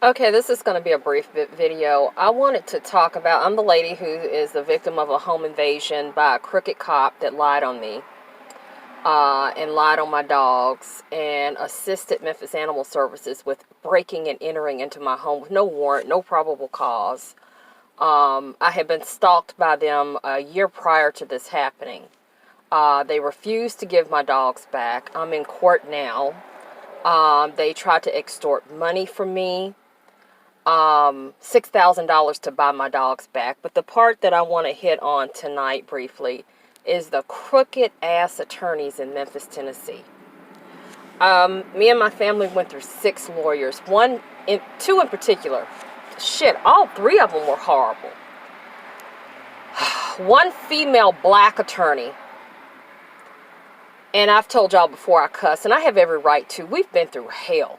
Okay, this is going to be a brief video. I wanted to talk about, I'm the lady who is the victim of a home invasion by a crooked cop that lied on me and lied on my dogs and assisted Memphis Animal Services with breaking and entering into my home with no warrant, no probable cause. I had been stalked by them a year prior to this happening. They refused to give my dogs back. I'm in court now. They tried to extort money from me. $6,000 to buy my dogs back. But the part that I want to hit on tonight briefly is the crooked ass attorneys in Memphis, Tennessee. Me and my family went through 6 lawyers. 2 in particular. Shit, all 3 of them were horrible. One female black attorney. And I've told y'all before I cuss, and I have every right to. We've been through hell.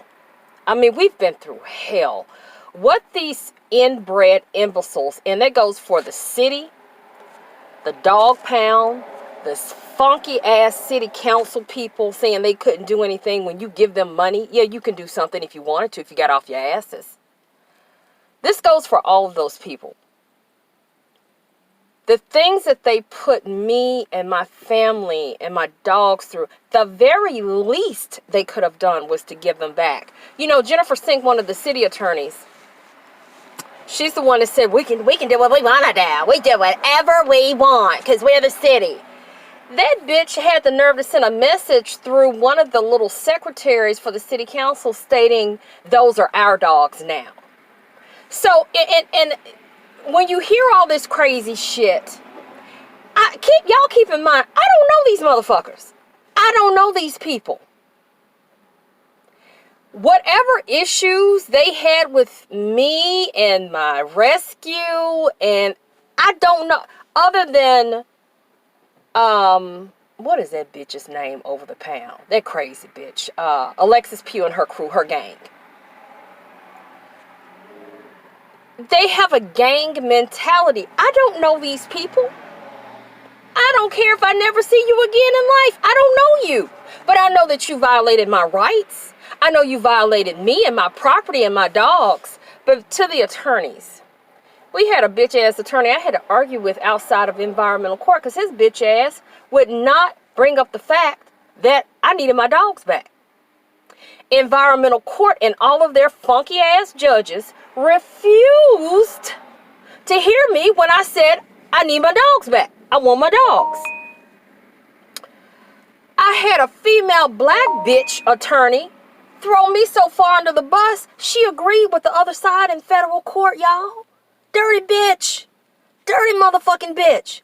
I mean, we've been through hell. What these inbred imbeciles, and that goes for the city, the dog pound, this funky ass city council people saying they couldn't do anything when you give them money. Yeah, you can do something if you wanted to, if you got off your asses. This goes for all of those people. The things that they put me and my family and my dogs through, the very least they could have done was to give them back. You know, Jennifer Sink, one of the city attorneys, she's the one that said, we can do what we want to do. We do whatever we want because we're the city. That bitch had the nerve to send a message through one of the little secretaries for the city council stating, those are our dogs now. So, and when you hear all this crazy shit, y'all keep in mind, I don't know these motherfuckers. I don't know these people. Whatever issues they had with me and my rescue, and I don't know, other than, what is that bitch's name over the pound? That crazy bitch. Alexis Pugh and her crew, her gang. They have a gang mentality. I don't know these people. I don't care if I never see you again in life. I don't know you. But I know that you violated my rights. I know you violated me and my property and my dogs. But to the attorneys, we had a bitch ass attorney I had to argue with outside of environmental court because his bitch ass would not bring up the fact that I needed my dogs back. Environmental court and all of their funky ass judges refused to hear me when I said I need my dogs back. I want my dogs. I had a female black bitch attorney throw me so far under the bus, she agreed with the other side in federal court, y'all. Dirty bitch. Dirty motherfucking bitch.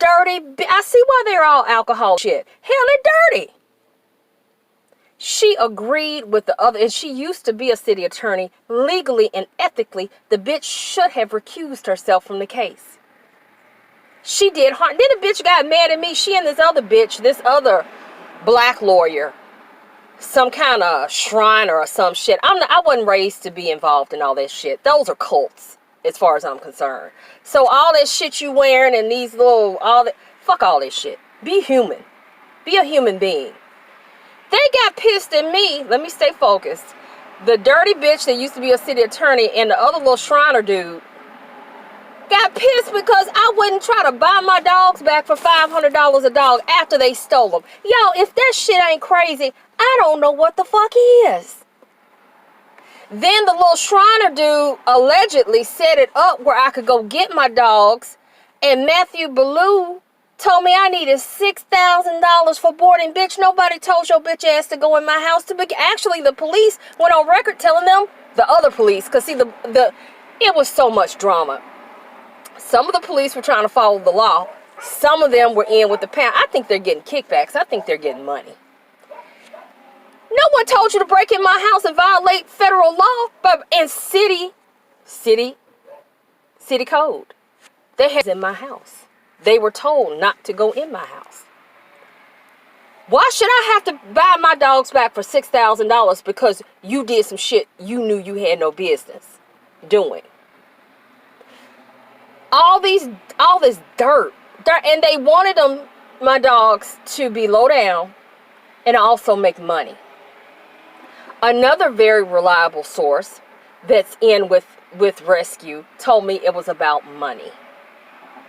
I see why they're all alcohol shit. Hell, they're dirty. She agreed with the other, and she used to be a city attorney. Legally and ethically, the bitch should have recused herself from the case. She did harm. Then the bitch got mad at me. She and this other bitch, this other black lawyer, some kind of shriner or some shit. I wasn't raised to be involved in all that shit. Those are cults, as far as I'm concerned. So all that shit you wearing and these little, fuck all this shit. Be human. Be a human being. They got pissed at me. Let me stay focused. The dirty bitch that used to be a city attorney and the other little Shriner dude got pissed because I wouldn't try to buy my dogs back for $500 a dog after they stole them. Y'all, if that shit ain't crazy, I don't know what the fuck is. Then the little Shriner dude allegedly set it up where I could go get my dogs, and Matthew Ballou told me I needed $6,000 for boarding. Bitch, nobody told your bitch ass to go in my house. Actually, the police went on record telling them, the other police, because see, it was so much drama. Some of the police were trying to follow the law. Some of them were in with the pound. I think they're getting kickbacks. I think they're getting money. No one told you to break in my house and violate federal law, but in city code. They had in my house. They were told not to go in my house. Why should I have to buy my dogs back for $6,000 because you did some shit you knew you had no business doing? All this dirt, and they wanted my dogs to be low down and also make money. Another very reliable source that's in with rescue told me it was about money.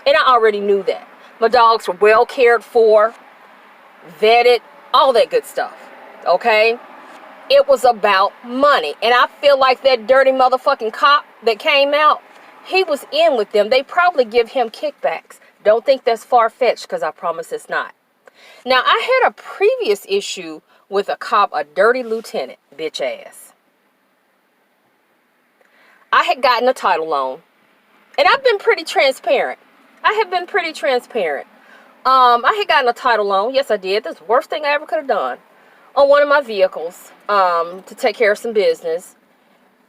And I already knew that. My dogs were well cared for, vetted, all that good stuff. Okay? It was about money. And I feel like that dirty motherfucking cop that came out, he was in with them. They probably give him kickbacks. Don't think that's far-fetched, because I promise it's not. Now, I had a previous issue with a cop, a dirty lieutenant, bitch ass. I had gotten a title loan, and I've been pretty transparent. I have been pretty transparent. I had gotten a title loan. Yes, I did. That's the worst thing I ever could have done on one of my vehicles to take care of some business.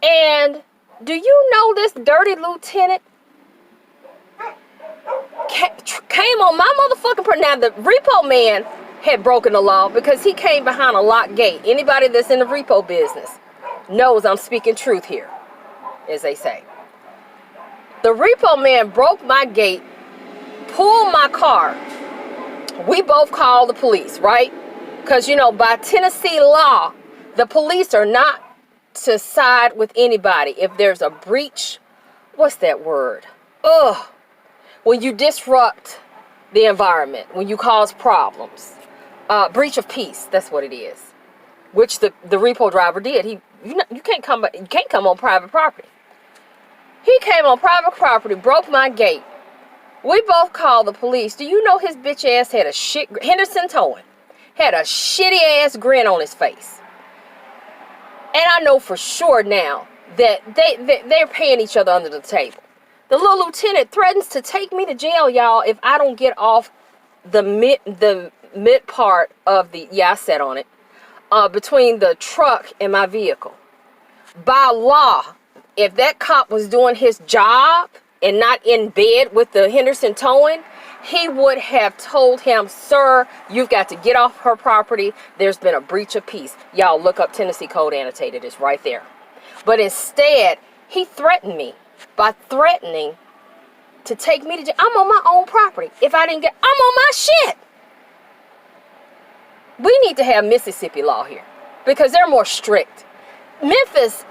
And do you know this dirty lieutenant came on my motherfucking... Now, the repo man had broken the law because he came behind a locked gate. Anybody that's in the repo business knows I'm speaking truth here, as they say. The repo man broke my gate, pulled my car. We both called the police, right? Because, you know, by Tennessee law, the police are not to side with anybody if there's a breach. What's that word? Ugh. When you disrupt the environment, when you cause problems. Breach of peace, that's what it is. Which the repo driver did. You can't come on private property. He came on private property, broke my gate. We both called the police. Do you know his bitch ass had Henderson Towing had a shitty ass grin on his face. And I know for sure now that they're paying each other under the table. The little lieutenant threatens to take me to jail, y'all, if I don't get off the mid part of the... Yeah, I sat on it. Between the truck and my vehicle. By law, if that cop was doing his job and not in bed with the Henderson Towing, he would have told him, sir, you've got to get off her property. There's been a breach of peace. Y'all look up Tennessee Code Annotated. It's right there. But instead, he threatened me by threatening to take me to jail. I'm on my own property. If I didn't I'm on my shit. We need to have Mississippi law here because they're more strict. Memphis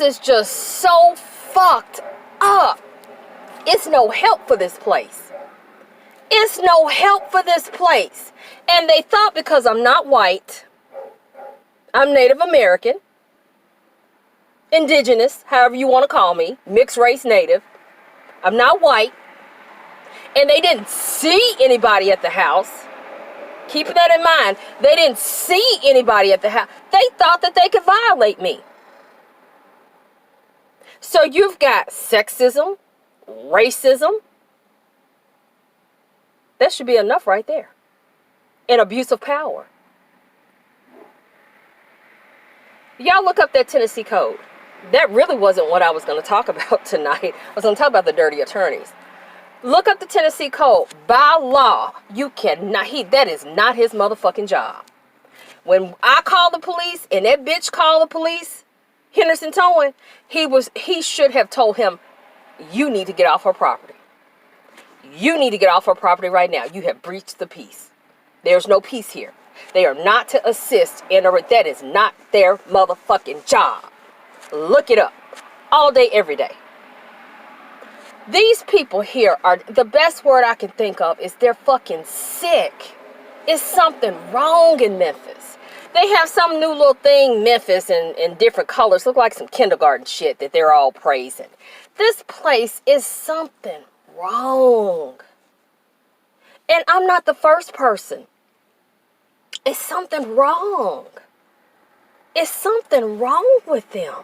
is just so fucked up. It's no help for this place. It's no help for this place. And they thought because I'm not white, I'm Native American, indigenous, however you want to call me, mixed race native, I'm not white, and they didn't see anybody at the house. Keep that in mind. They didn't see anybody at the house. They thought that they could violate me. So you've got sexism, racism. That should be enough right there. And abuse of power. Y'all look up that Tennessee Code. That really wasn't what I was going to talk about tonight. I was going to talk about the dirty attorneys. Look up the Tennessee Code. By law, you cannot, that is not his motherfucking job. When I called the police and that bitch called the police, Henderson Towing, he should have told him, you need to get off her property. You need to get off her property right now. You have breached the peace. There's no peace here. They are not to assist in that is not their motherfucking job. Look it up. All day, every day. These people here are, the best word I can think of is they're fucking sick. It's something wrong in Memphis. They have some new little thing, Memphis, in different colors. Look like some kindergarten shit that they're all praising. This place is something wrong. And I'm not the first person. It's something wrong. It's something wrong with them.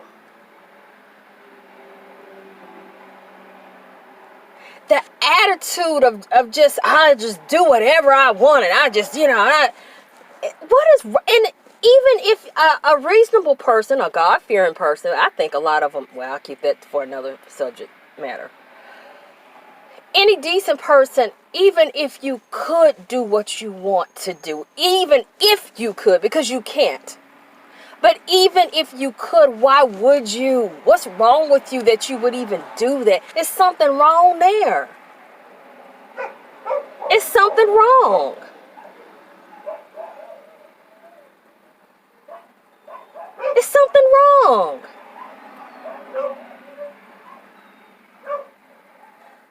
The attitude of just, I just do whatever I want and I just, what is, and even if a reasonable person, a God-fearing person, I think a lot of them, well, I'll keep that for another subject matter. Any decent person, even if you could do what you want to do, even if you could, because you can't. But even if you could, why would you? What's wrong with you that you would even do that? There's something wrong there. It's something wrong. wrong.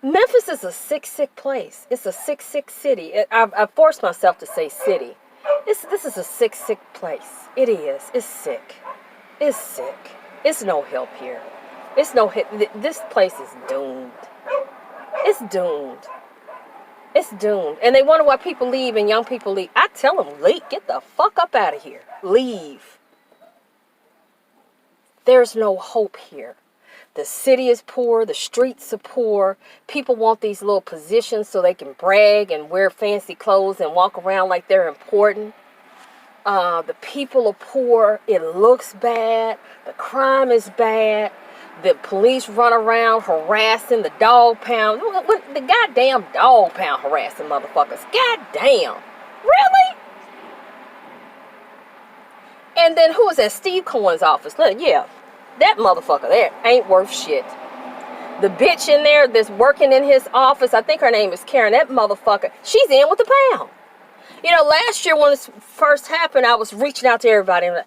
Memphis is a sick place. It's a sick city. I forced myself to say city. This is a sick place. It is. It's sick. It's sick. It's no help here. It's no help. This place is doomed. It's doomed. It's doomed. And they wonder why people leave and young people leave. I tell them, leave. Get the fuck up out of here. Leave. There's no hope here. The city is poor. The streets are poor. People want these little positions so they can brag and wear fancy clothes and walk around like they're important. The people are poor. It looks bad. The crime is bad. The police run around harassing the dog pound. The goddamn dog pound harassing motherfuckers. Goddamn. Really? And then who was that? Steve Cohen's office. Yeah. That motherfucker there ain't worth shit. The bitch in there that's working in his office, I think her name is Karen. That motherfucker, she's in with the pound. You know, last year when this first happened, I was reaching out to everybody. And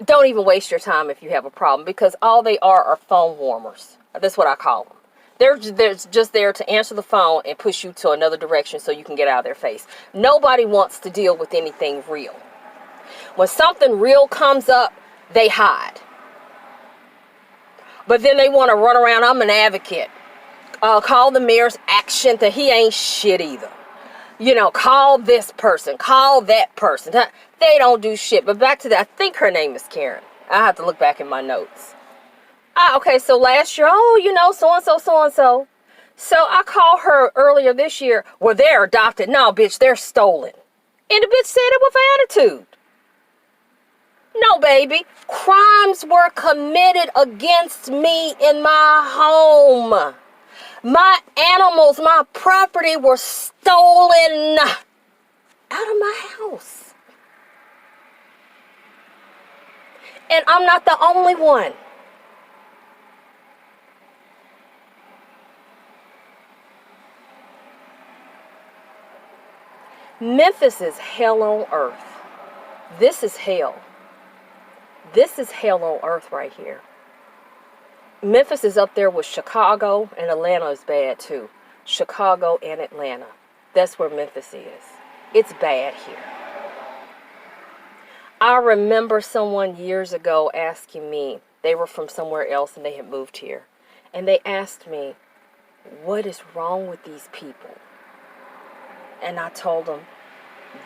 don't even waste your time if you have a problem, because all they are phone warmers. That's what I call them. They're just there to answer the phone and push you to another direction so you can get out of their face. Nobody wants to deal with anything real. When something real comes up, they hide. But then they want to run around, I'm an advocate. Call the mayor's action that he ain't shit either. You know, call this person, call that person. They don't do shit. But back to that, I think her name is Karen. I have to look back in my notes. Okay, so last year, so-and-so, so-and-so. So I called her earlier this year. Well, they're adopted. No, bitch, they're stolen. And the bitch said it with attitude. No, baby. Crimes were committed against me in my home. My animals, my property were stolen out of my house. And I'm not the only one. Memphis is hell on earth. This is hell. This is hell on earth right here. Memphis is up there with Chicago, and Atlanta is bad too. Chicago and Atlanta. That's where Memphis is. It's bad here. I remember someone years ago asking me, they were from somewhere else and they had moved here. And they asked me, what is wrong with these people? And I told them,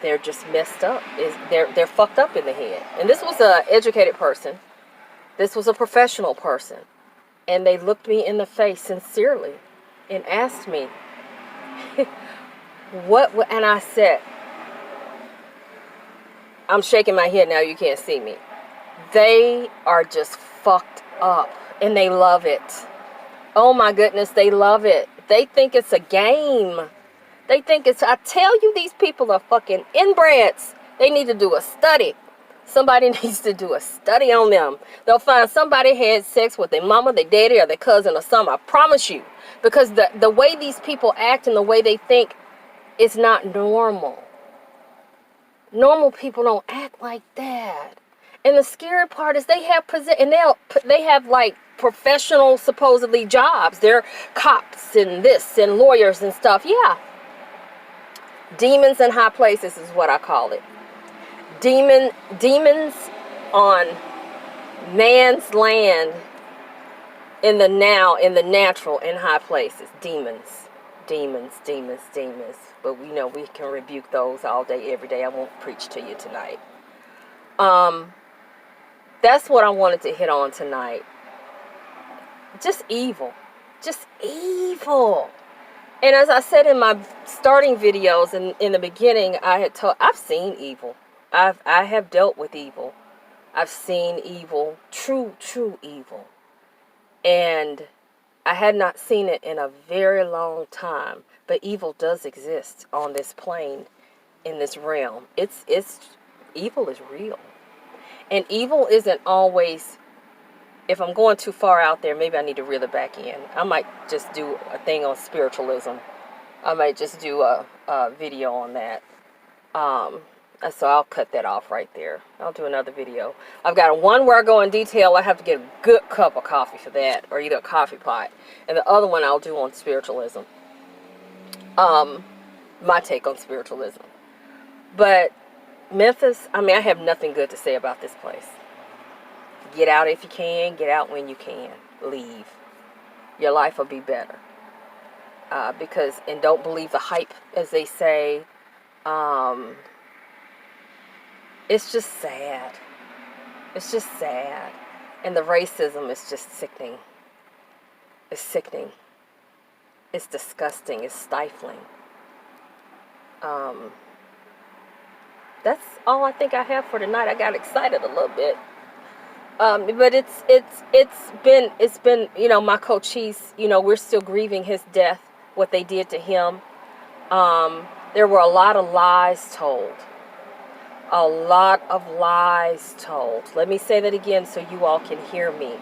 they're just messed up. They're fucked up in the head. And this was an educated person. This was a professional person. And they looked me in the face sincerely and asked me, what? And I said, I'm shaking my head now, you can't see me. They are just fucked up and they love it. Oh my goodness, they love it. They think it's a game. They think I tell you, these people are fucking inbreds. They need to do a study. Somebody needs to do a study on them. They'll find somebody had sex with their mama, their daddy, or their cousin or something. I promise you. Because the way these people act and the way they think is not normal. Normal people don't act like that. And the scary part is they have like professional supposedly jobs. They're cops and this and lawyers and stuff. Yeah. Demons in high places is what I call it. Demons on man's land in the natural, in high places. Demons. But we know we can rebuke those all day, every day. I won't preach to you tonight. That's what I wanted to hit on tonight. Just evil. Just evil. And as I said in my starting videos in the beginning, I've seen evil. I have dealt with evil. I've seen evil, true evil. And I had not seen it in a very long time. But evil does exist on this plane, in this realm. Evil is real. And evil isn't always, if I'm going too far out there, maybe I need to reel it back in. I might just do a thing on spiritualism. I might just do a video on that. So I'll cut that off right there. I'll do another video. I've got one where I go in detail. I have to get a good cup of coffee for that, or either a coffee pot. And the other one I'll do on spiritualism. My take on spiritualism. But Memphis, I mean, I have nothing good to say about this place. Get out if you can. Get out when you can. Leave. Your life will be better. And don't believe the hype, as they say. It's just sad. It's just sad. And the racism is just sickening. It's sickening. It's disgusting. It's stifling. That's all I think I have for tonight. I got excited a little bit. But it's been, you know, my coach, we're still grieving his death, what they did to him. There were a lot of lies told. A lot of lies told. Let me say that again so you all can hear me.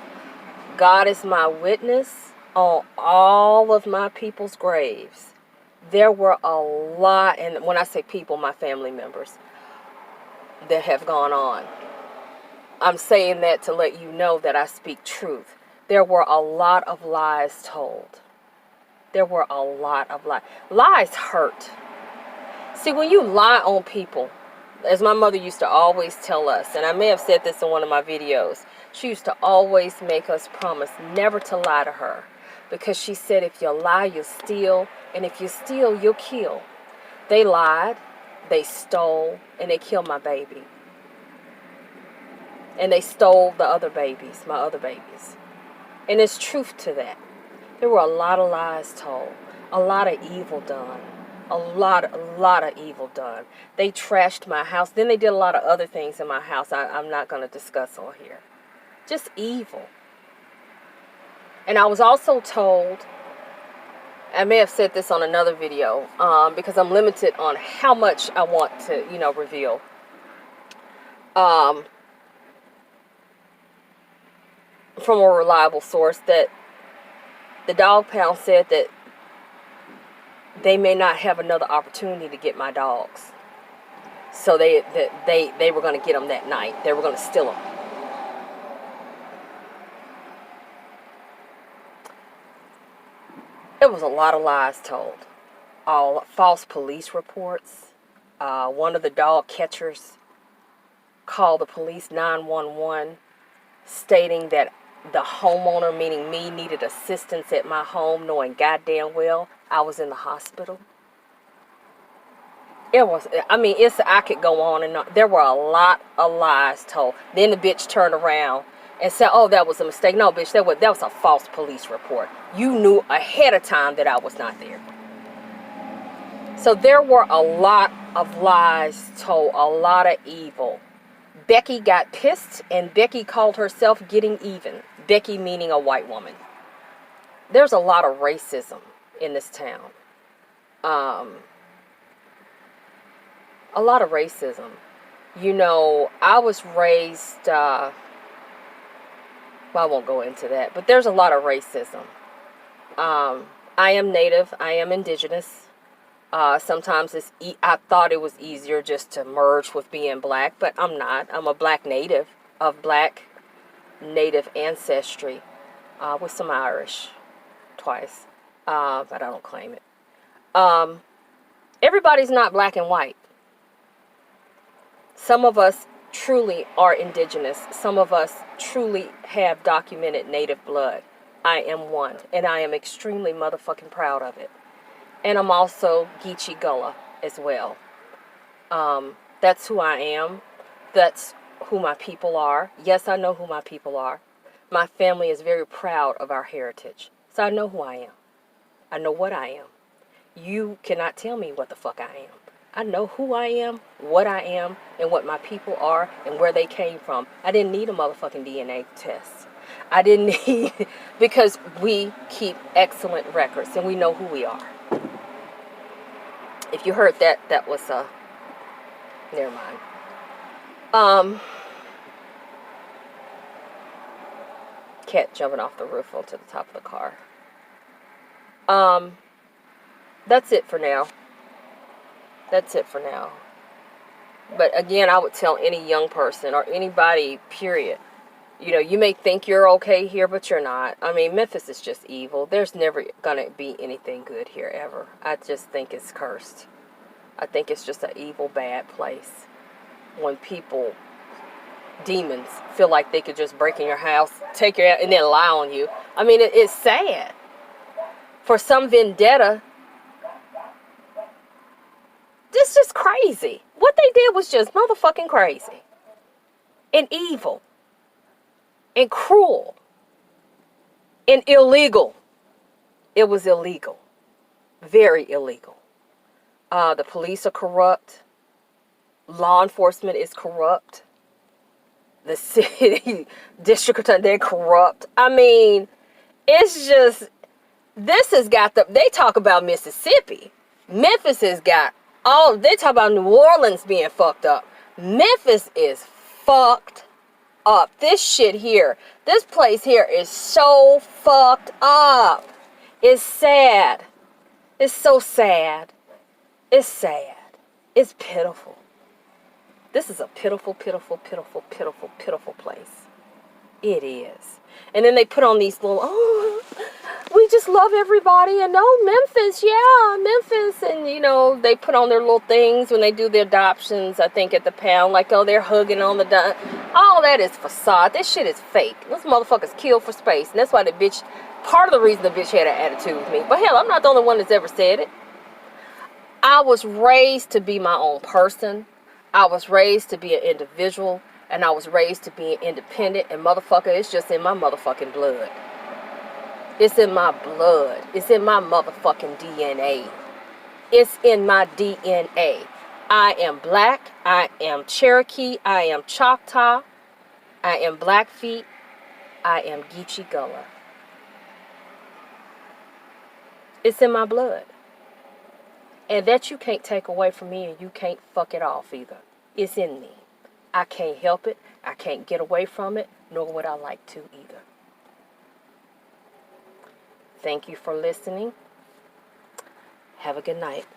God is my witness on all of my people's graves. There were a lot, and when I say people, my family members, that have gone on. I'm saying that to let you know that I speak truth. There were a lot of lies told. There were a lot of lies. Lies hurt. See, when you lie on people, as my mother used to always tell us, and I may have said this in one of my videos, she used to always make us promise never to lie to her. Because she said, if you lie, you'll steal. And if you steal, you'll kill. They lied, they stole, and they killed my baby. And they stole the other babies, my other babies. And there's truth to that. There were a lot of lies told. A lot of evil done. A lot of evil done. They trashed my house. Then they did a lot of other things in my house I'm not going to discuss on here. Just evil. And I was also told, I may have said this on another video, because I'm limited on how much I want to, reveal. From a reliable source, that the dog pound said that they may not have another opportunity to get my dogs. So they were going to get them that night. They were going to steal them. It was a lot of lies told. All false police reports. One of the dog catchers called the police 911 stating that the homeowner, meaning me, needed assistance at my home, knowing goddamn well I was in the hospital. I could go on and on. There were a lot of lies told. Then the bitch turned around and said, oh, that was a mistake. No, bitch, that was a false police report. You knew ahead of time that I was not there. So there were a lot of lies told, a lot of evil. Becky got pissed, and Becky called herself getting even. Becky meaning a white woman. There's a lot of racism in this town. A lot of racism. I was raised, well, I won't go into that, but there's a lot of racism. I am Native. I am indigenous. Sometimes I thought it was easier just to merge with being black, but I'm not. I'm a black native of black native ancestry, with some Irish twice, but I don't claim it. Everybody's not black and white. Some of us truly are indigenous. Some of us truly have documented native blood. I am one, and I am extremely motherfucking proud of it. And I'm also Geechee Gullah as well. That's who I am. That's who my people are. Yes, I know who my people are. My family is very proud of our heritage. So I know who I am. I know what I am. You cannot tell me what the fuck I am. I know who I am, what I am, and what my people are, and where they came from. I didn't need a motherfucking DNA test. I didn't need, because we keep excellent records, and we know who we are. If you heard that, that was never mind. Cat jumping off the roof onto the top of the car. That's it for now. That's it for now. But again, I would tell any young person or anybody, period, you know, you may think you're okay here, but you're not. I mean, Memphis is just evil. There's never going to be anything good here ever. I just think it's cursed. I think it's just an evil, bad place. When people, demons, feel like they could just break in your house, take your, and then lie on you. I mean, it's sad. For some vendetta, this is just crazy. What they did was just motherfucking crazy. And evil. And cruel. And illegal. It was illegal. Very illegal. The police are corrupt. Law enforcement is corrupt. The city district attorney, they're corrupt. I mean, it's just, this has got the, they talk about Mississippi. Memphis has got all, they talk about New Orleans being fucked up. Memphis is fucked up. This shit here, this place here is so fucked up. It's sad. It's so sad. It's sad. It's pitiful. This is a pitiful, pitiful, pitiful, pitiful, pitiful place. It is. And then they put on these little, oh, we just love everybody. And oh, Memphis, yeah, Memphis. And, you know, they put on their little things when they do their adoptions, I think, at the pound. Like, oh, they're hugging on the, all that is facade. This shit is fake. Those motherfuckers kill for space. And that's why the bitch, part of the reason the bitch had an attitude with me. But hell, I'm not the only one that's ever said it. I was raised to be my own person. I was raised to be an individual, and I was raised to be independent, and motherfucker, it's just in my motherfucking blood. It's in my blood. It's in my motherfucking DNA. It's in my DNA. I am black. I am Cherokee. I am Choctaw. I am Blackfeet. I am Geechee Gullah. It's in my blood. And that you can't take away from me, and you can't fuck it off either. It's in me. I can't help it. I can't get away from it, nor would I like to either. Thank you for listening. Have a good night.